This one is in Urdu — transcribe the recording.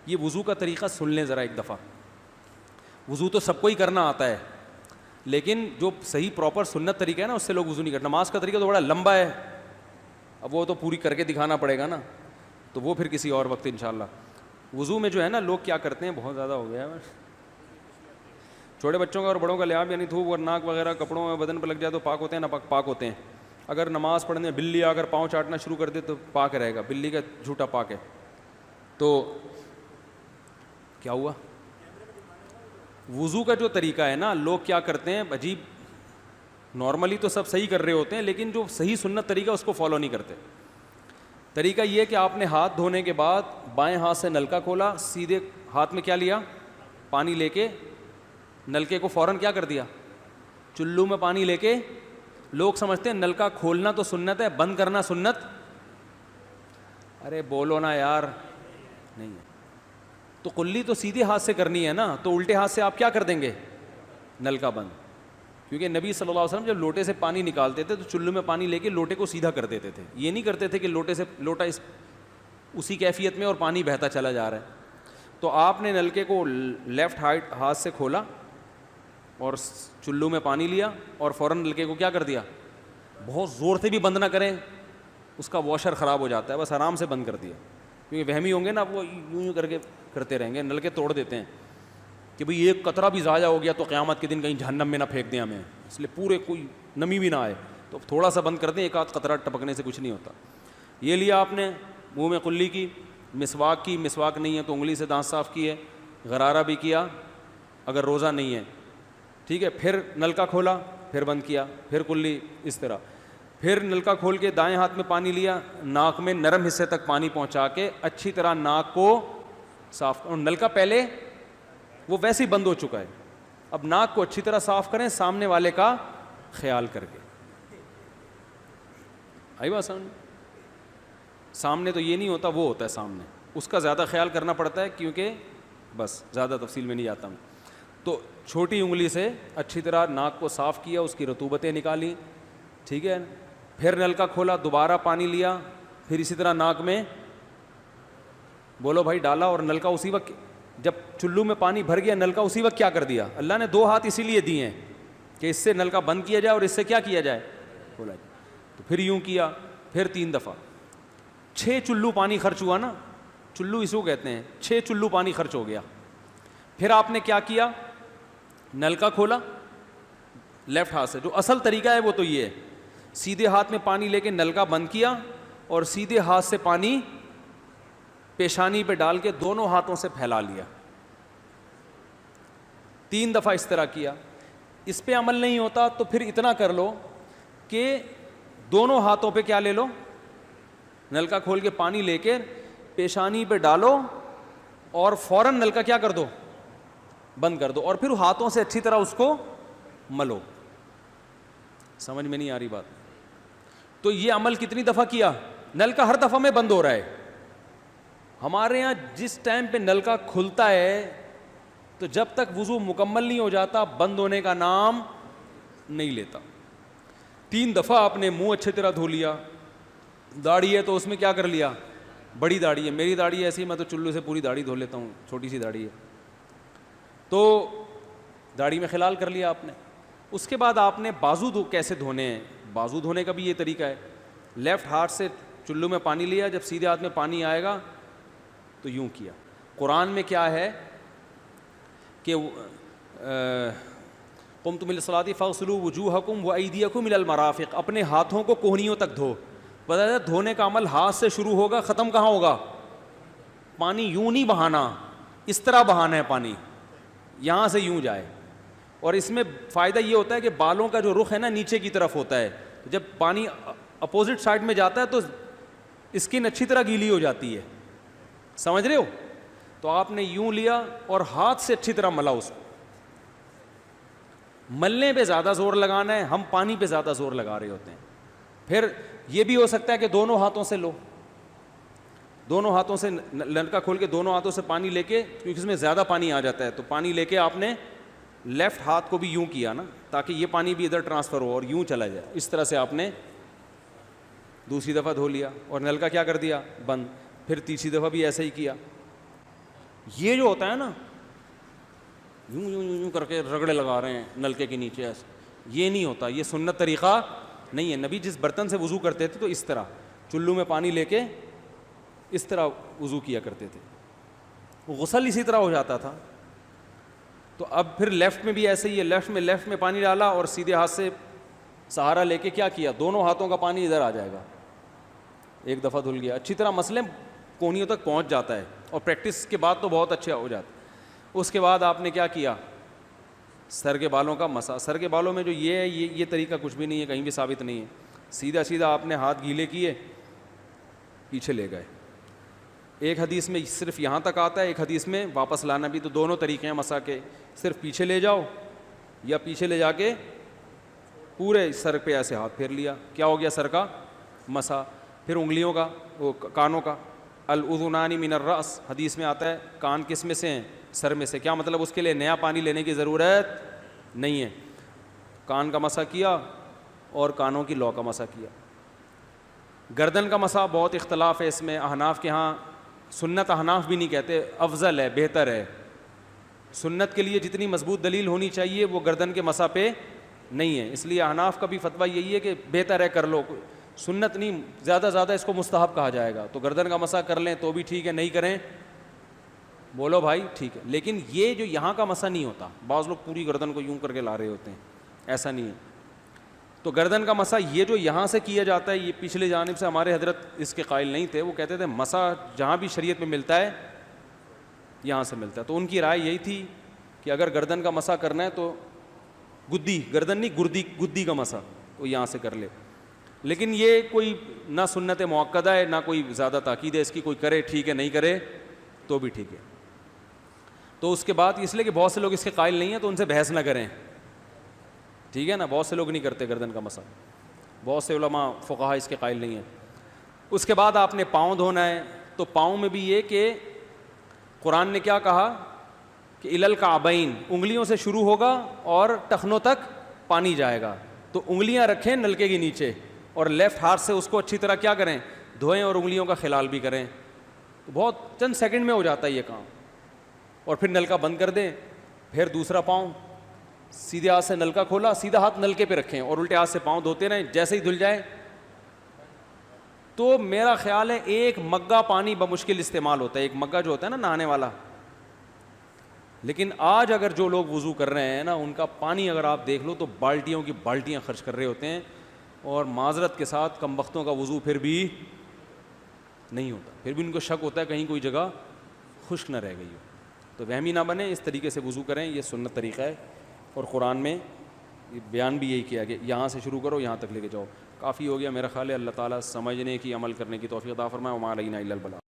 یہ وضو کا طریقہ سن لیں ذرا ایک دفعہ. وضو تو سب کو ہی کرنا آتا ہے, لیکن جو صحیح پراپر سنت طریقہ ہے نا اس سے لوگ وضو نہیں کرتے. نماز کا طریقہ تو بڑا لمبا ہے, اب وہ تو پوری کر کے دکھانا پڑے گا نا, تو وہ پھر کسی اور وقت انشاءاللہ. وضو میں جو ہے نا لوگ کیا کرتے ہیں, بہت زیادہ ہو گیا ہے, چھوٹے بچوں کا اور بڑوں کا لحاظ, یعنی تھوک اور ناک وغیرہ کپڑوں میں بدن پہ لگ جائے تو پاک ہوتے ہیں, نہ پاک ہوتے ہیں. اگر نماز پڑھنے بلی اگر پاؤں چاٹنا شروع کر دے تو پاک رہے گا, بلی کا جھوٹا پاک ہے. تو کیا ہوا, وضو کا جو طریقہ ہے نا لوگ کیا کرتے ہیں عجیب, نارملی تو سب صحیح کر رہے ہوتے ہیں لیکن جو صحیح سنت طریقہ اس کو فالو نہیں کرتے. طریقہ یہ کہ آپ نے ہاتھ دھونے کے بعد بائیں ہاتھ سے نلکا کھولا, سیدھے ہاتھ میں کیا لیا, پانی لے کے نلکے کو فوراً کیا کر دیا, چلو میں پانی لے کے. لوگ سمجھتے ہیں نلکا کھولنا تو سنت ہے, بند کرنا سنت. ارے بولو نا یار, نہیں ہے. تو کلی تو سیدھے ہاتھ سے کرنی ہے نا, تو الٹے ہاتھ سے آپ کیا کر دیں گے, نلکا بند. کیونکہ نبی صلی اللہ علیہ وسلم جب لوٹے سے پانی نکالتے تھے تو چلو میں پانی لے کے لوٹے کو سیدھا کر دیتے تھے. یہ نہیں کرتے تھے کہ لوٹے سے لوٹا اسی کیفیت میں اور پانی بہتا چلا جا رہا ہے. تو آپ نے نلکے کو لیفٹ ہاتھ سے کھولا اور چلو میں پانی لیا اور فوراً نلکے کو کیا کر دیا, بہت زور سے بھی بند نہ کریں, اس کا واشر خراب ہو جاتا ہے, بس آرام سے بند کر دیا. کیونکہ وہمی ہوں گے نا, وہ یوں کر کے کرتے رہیں گے, نلکے توڑ دیتے ہیں کہ بھئی ایک قطرہ بھی ضائع ہو گیا تو قیامت کے دن کہیں جہنم میں نہ پھینک دیں ہمیں, اس لیے پورے کوئی نمی بھی نہ آئے, تو تھوڑا سا بند کر دیں, ایک آدھ قطرہ ٹپکنے سے کچھ نہیں ہوتا. یہ لیا آپ نے, منہ میں کلی کی, مسواک کی, مسواک نہیں ہے تو انگلی سے دانت صاف کیے, غرارہ بھی کیا اگر روزہ نہیں ہے, ٹھیک ہے. پھر نلکا کھولا, پھر بند کیا, پھر کلی, اس طرح. پھر نلکا کھول کے دائیں ہاتھ میں پانی لیا, ناک میں نرم حصے تک پانی پہنچا کے اچھی طرح ناک کو صاف. اور نلکا پہلے وہ ویسے ہی بند ہو چکا ہے, اب ناک کو اچھی طرح صاف کریں سامنے والے کا خیال کر کے. آئی بات سمجھ, سامنے تو یہ نہیں ہوتا, وہ ہوتا ہے سامنے, اس کا زیادہ خیال کرنا پڑتا ہے کیونکہ بس زیادہ تفصیل میں نہیں جاتا ہوں. تو چھوٹی انگلی سے اچھی طرح ناک کو صاف کیا, اس کی رطوبتیں نکالی, ٹھیک ہے. پھر نلکا کھولا, دوبارہ پانی لیا, پھر اسی طرح ناک میں بولو بھائی ڈالا, اور نلکا اسی وقت جب چلو میں پانی بھر گیا نلکا اسی وقت کیا کر دیا. اللہ نے دو ہاتھ اسی لیے دیے ہیں کہ اس سے نلکا بند کیا جائے اور اس سے کیا کیا جائے, کھولا جائے. تو پھر یوں کیا, پھر 3 دفعہ, 6 چلو پانی خرچ ہوا نا, چلو اس کو کہتے ہیں, 6 چلو پانی خرچ ہو گیا. پھر آپ نے کیا کیا, نلکا کھولا لیفٹ ہاتھ سے, جو اصل طریقہ ہے وہ تو یہ ہے, سیدھے ہاتھ میں پانی لے کے نلکا بند کیا اور سیدھے ہاتھ سے پانی پیشانی پہ ڈال کے دونوں ہاتھوں سے پھیلا لیا. 3 دفعہ اس طرح کیا. اس پہ عمل نہیں ہوتا تو پھر اتنا کر لو کہ دونوں ہاتھوں پہ کیا لے لو, نلکا کھول کے پانی لے کے پیشانی پہ ڈالو اور فوراً نلکا کیا کر دو, بند کر دو, اور پھر ہاتھوں سے اچھی طرح اس کو ملو. سمجھ میں نہیں آ رہی بات؟ تو یہ عمل کتنی دفعہ کیا, نلکا ہر دفعہ میں بند ہو رہا ہے. ہمارے یہاں جس ٹائم پہ نلکا کھلتا ہے تو جب تک وضو مکمل نہیں ہو جاتا بند ہونے کا نام نہیں لیتا. 3 دفعہ آپ نے منہ اچھی طرح دھو لیا. داڑھی ہے تو اس میں کیا کر لیا, بڑی داڑھی ہے, میری داڑھی ایسی, میں تو چلو سے پوری داڑھی دھو لیتا ہوں, چھوٹی سی داڑھی ہے, تو داڑھی میں خلال کر لیا آپ نے. اس کے بعد آپ نے بازو کیسے دھونے ہیں, بازو دھونے کا بھی یہ طریقہ ہے. لیفٹ ہاتھ سے چلو میں پانی لیا, جب سیدھے ہاتھ میں پانی آئے گا تو یوں کیا. قرآن میں کیا ہے کہ قمتم الی الصلاۃ فاغسلوا وجوہکم وایدیکم الی المرافق, اپنے ہاتھوں کو کوہنیوں تک دھو. پتہ ہے دھونے کا عمل ہاتھ سے شروع ہوگا, ختم کہاں ہوگا, پانی یوں نہیں بہانا, اس طرح بہانا ہے پانی, یہاں سے یوں جائے. اور اس میں فائدہ یہ ہوتا ہے کہ بالوں کا جو رخ ہے نا نیچے کی طرف ہوتا ہے, جب پانی اپوزٹ سائڈ میں جاتا ہے تو اسکن اچھی طرح گیلی ہو جاتی ہے. سمجھ رہے ہو؟ تو آپ نے یوں لیا اور ہاتھ سے اچھی طرح ملا اس کو. ملنے پہ زیادہ زور لگانا ہے, ہم پانی پہ زیادہ زور لگا رہے ہوتے ہیں. پھر یہ بھی ہو سکتا ہے کہ دونوں ہاتھوں سے لو, دونوں ہاتھوں سے نلکا کھول کے دونوں ہاتھوں سے پانی لے کے, کیونکہ اس میں زیادہ پانی آ جاتا ہے, تو پانی لے کے آپ نے لیفٹ ہاتھ کو بھی یوں کیا نا, تاکہ یہ پانی بھی ادھر ٹرانسفر ہو اور یوں چلا جائے. اس طرح سے آپ نے دوسری دفعہ دھو لیا اور نلکا کیا کر دیا, بند. پھر تیسری دفعہ بھی ایسا ہی کیا. یہ جو ہوتا ہے نا یوں یوں یوں کر کے رگڑے لگا رہے ہیں نلکے کے نیچے ایسے، یہ نہیں ہوتا، یہ سنت طریقہ نہیں ہے. نبی جس برتن سے وضو کرتے تھے تو اس طرح چلو میں پانی لے کے اس طرح وضو کیا کرتے تھے. غسل اسی طرح ہو جاتا تھا. تو اب پھر لیفٹ میں بھی ایسے ہی ہے، لیفٹ میں پانی ڈالا اور سیدھے ہاتھ سے سہارا لے کے کیا کیا، دونوں ہاتھوں کا پانی ادھر آ جائے گا. ایک دفعہ دھل گیا، اچھی طرح مسئلے کونیوں تک پہنچ جاتا ہے، اور پریکٹس کے بعد تو بہت اچھا ہو جاتا ہے. اس کے بعد آپ نے کیا کیا، سر کے بالوں کا مسا. سر کے بالوں میں جو یہ ہے یہ طریقہ کچھ بھی نہیں ہے، کہیں بھی ثابت نہیں ہے. سیدھا سیدھا آپ نے ہاتھ گیلے کیے، پیچھے لے گئے. ایک حدیث میں صرف یہاں تک آتا ہے، ایک حدیث میں واپس لانا بھی. تو دونوں طریقے ہیں مسا کے، صرف پیچھے لے جاؤ یا پیچھے لے جا کے پورے سر پہ ایسے ہاتھ پھیر لیا، کیا ہو گیا سر کا مسا. پھر انگلیوں کا، وہ کانوں کا، الاذنان من الراس، حدیث میں آتا ہے کان کس میں سے ہیں، سر میں سے. کیا مطلب، اس کے لیے نیا پانی لینے کی ضرورت نہیں ہے. کان کا مسا کیا اور کانوں کی لو کا مسا کیا. گردن کا مسا بہت اختلاف ہے اس میں. احناف کے ہاں سنت، احناف بھی نہیں کہتے، افضل ہے، بہتر ہے. سنت کے لیے جتنی مضبوط دلیل ہونی چاہیے وہ گردن کے مسا پہ نہیں ہے، اس لیے احناف کا بھی فتویٰ یہی ہے کہ بہتر ہے کر لو، سنت نہیں، زیادہ زیادہ اس کو مستحب کہا جائے گا. تو گردن کا مسا کر لیں تو بھی ٹھیک ہے، نہیں کریں بولو بھائی ٹھیک ہے. لیکن یہ جو یہاں کا مسا نہیں ہوتا، بعض لوگ پوری گردن کو یوں کر کے لا رہے ہوتے ہیں، ایسا نہیں ہے. تو گردن کا مسا یہ جو یہاں سے کیا جاتا ہے، یہ پچھلے جانب سے ہمارے حضرت اس کے قائل نہیں تھے. وہ کہتے تھے مسا جہاں بھی شریعت میں ملتا ہے یہاں سے ملتا ہے. تو ان کی رائے یہی تھی کہ اگر گردن کا مسا کرنا ہے تو گدی، گردن نہیں گدی کا مسا وہ یہاں سے کر لے. لیکن یہ کوئی نہ سنت مؤکدہ ہے نہ کوئی زیادہ تاکید ہے اس کی، کوئی کرے ٹھیک ہے، نہیں کرے تو بھی ٹھیک ہے. تو اس کے بعد اس لیے کہ بہت سے لوگ اس کے قائل نہیں ہیں تو ان سے بحث نہ کریں، ٹھیک ہے نا. بہت سے لوگ نہیں کرتے گردن کا مسا، بہت سے علماء فقہا اس کے قائل نہیں ہیں. اس کے بعد آپ نے پاؤں دھونا ہے. تو پاؤں میں بھی یہ کہ قرآن نے کیا کہا کہ الی الکعبین، انگلیوں سے شروع ہوگا اور ٹخنوں تک پانی جائے گا. تو انگلیاں رکھیں نلکے کے نیچے اور لیفٹ ہاتھ سے اس کو اچھی طرح کیا کریں، دھوئیں اور انگلیوں کا خلال بھی کریں. تو بہت چند سیکنڈ میں ہو جاتا ہے یہ کام. اور پھر نلکا بند کر دیں. پھر دوسرا پاؤں سیدھے ہاتھ سے نلکا کھولا، سیدھا ہاتھ نلکے پہ رکھیں اور الٹے ہاتھ سے پاؤں دھوتے رہیں. جیسے ہی دھل جائے تو میرا خیال ہے ایک مگا پانی بمشکل استعمال ہوتا ہے، ایک مگا جو ہوتا ہے نا نہانے والا. لیکن آج اگر جو لوگ وضو کر رہے ہیں نا، ان کا پانی اگر آپ دیکھ لو تو بالٹیوں کی بالٹیاں خرچ کر رہے ہوتے ہیں. اور معذرت کے ساتھ کم بختوں کا وضو پھر بھی نہیں ہوتا، پھر بھی ان کو شک ہوتا ہے کہیں کوئی جگہ خشک نہ رہ گئی ہو. تو وہمی نہ بنے، اس طریقے سے وضو کریں، یہ سنت طریقہ ہے. اور قرآن میں بیان بھی یہی کیا کہ یہاں سے شروع کرو یہاں تک لے کے جاؤ. کافی ہو گیا میرا خیال ہے. اللہ تعالیٰ سمجھنے کی، عمل کرنے کی توفیق عطا فرمائے. وما علینا الا البلاغ.